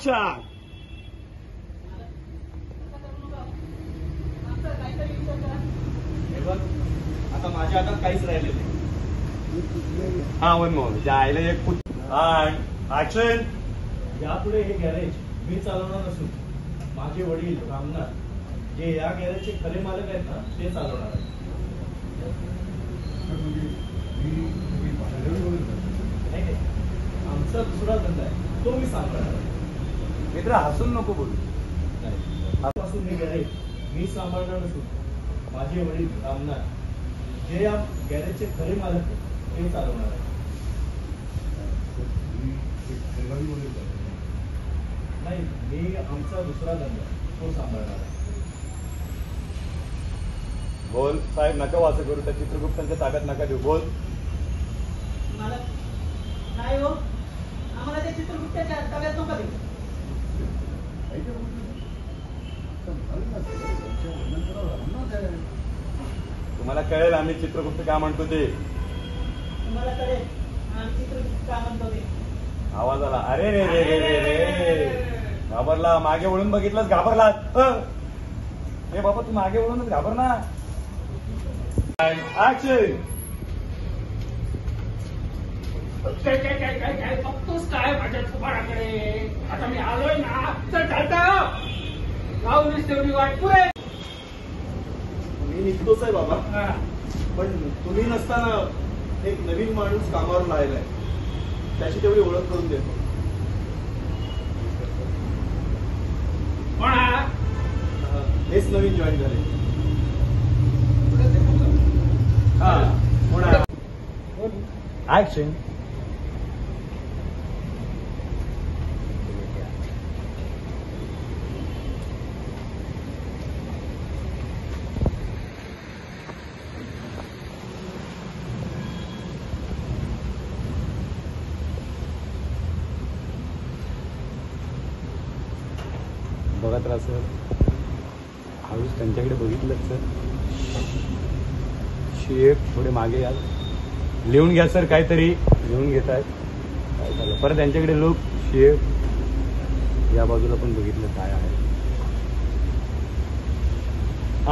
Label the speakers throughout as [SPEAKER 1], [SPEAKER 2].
[SPEAKER 1] चार
[SPEAKER 2] आता माझ्या हातात काहीच राहिलेलं नाही.
[SPEAKER 1] हा मनमोहन जायला एक ऍक्शन.
[SPEAKER 2] यापुढे हे गॅरेज मी चालवणार नसून माझे वडील रामनाथ जे या गॅरेजचे खरे मालक आहेत ना ते चालवणार आहेत. नाही, आमचा दुसरा धंदा आहे तो मी सांभाळणार आहे.
[SPEAKER 1] मित्र हसून नको बोलू.
[SPEAKER 2] आजपासून हे गॅरेज मी सांभाळणार नसून माझे वडील रामनाथ जे या गॅरेजचे खरे मालक आहेत ते चालवणार आहेत. नाही, मी आमचा दुसरा धंदा तो सांभाळणार आहे.
[SPEAKER 1] बोल साहेब, नका वाचं करू. त्या चित्रगुप्तांच्या ताब्यात नका देऊ. बोल.
[SPEAKER 3] नाही हो, आम्हाला त्या चित्रगुप्ताच्या ताब्यात नका देऊ.
[SPEAKER 1] तुम्हाला कळेल आम्ही चित्रगुप्त काय म्हणतो ते.
[SPEAKER 3] तुम्हाला कळेल आम्ही चित्रगुप्त का म्हणतो ते.
[SPEAKER 1] आवाज आला. अरे रे रे रे रे रे, घाबरला. मागे वळून बघितलंच घाबरला. हे बाबा तू मागे वळूनच घाबर ना. ऍक्शन.
[SPEAKER 4] काय काय काय काय काय बघतोस काय माझ्या थोबाडाकडे. आता मी आलोय ना तर चालतं लावलीस तेवढी वाट पुरे.
[SPEAKER 2] मी निघतोच आहे बाबा, पण तुम्ही नसताना एक नवीन माणूस कामावर लायलाय, त्याची तेवढी ओळख करून देतो.
[SPEAKER 4] म्हणा
[SPEAKER 2] हेच नवीन जॉईन झाले.
[SPEAKER 1] ऍक्शन. बघत राहा सर. हळूच त्यांच्याकडे बघितलं सर. शेफ थोडे मागे याल. लिहून घ्या सर. काहीतरी लिहून घेत आहेत. काय झालं परत त्यांच्याकडे लोक. शेफ या बाजूला पण बघितलं काय आहे.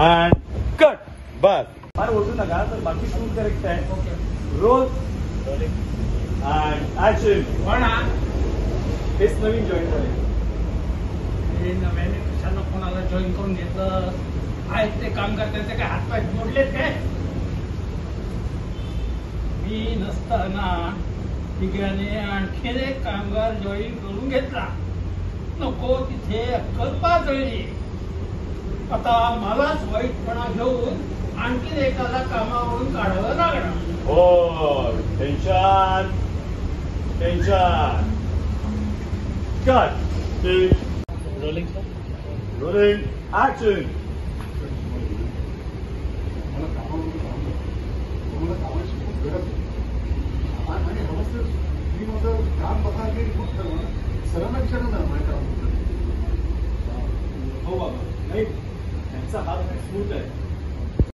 [SPEAKER 1] And cut. बस. फार ओढू नका तर बाकी शूट करेक्ट आहे. Roll and action.
[SPEAKER 4] म्हणा
[SPEAKER 2] हेच नवीन जॉईन झाले.
[SPEAKER 4] हे नव्याने कशाला कोणाला जॉईन करून घेतलं. आहेत ते कामगार त्यांचे काय हातपाय मोडलेत काय. मी नसताना तिघाने आणखीन एक कामगार जॉईन करून घेतला. नको तिथे अक्कल पातळी. आता मलाच वाईटपणा घेऊन आणखीन एकाला कामावरून काढावं लागणार.
[SPEAKER 1] हो. Tension tension. Cut.
[SPEAKER 4] Rolling
[SPEAKER 1] rolling action.
[SPEAKER 5] काम बघा की सरांना विचारलं ना माझ्या काम.
[SPEAKER 2] हो बाबा, नाही त्यांचा हात स्मूथ आहे.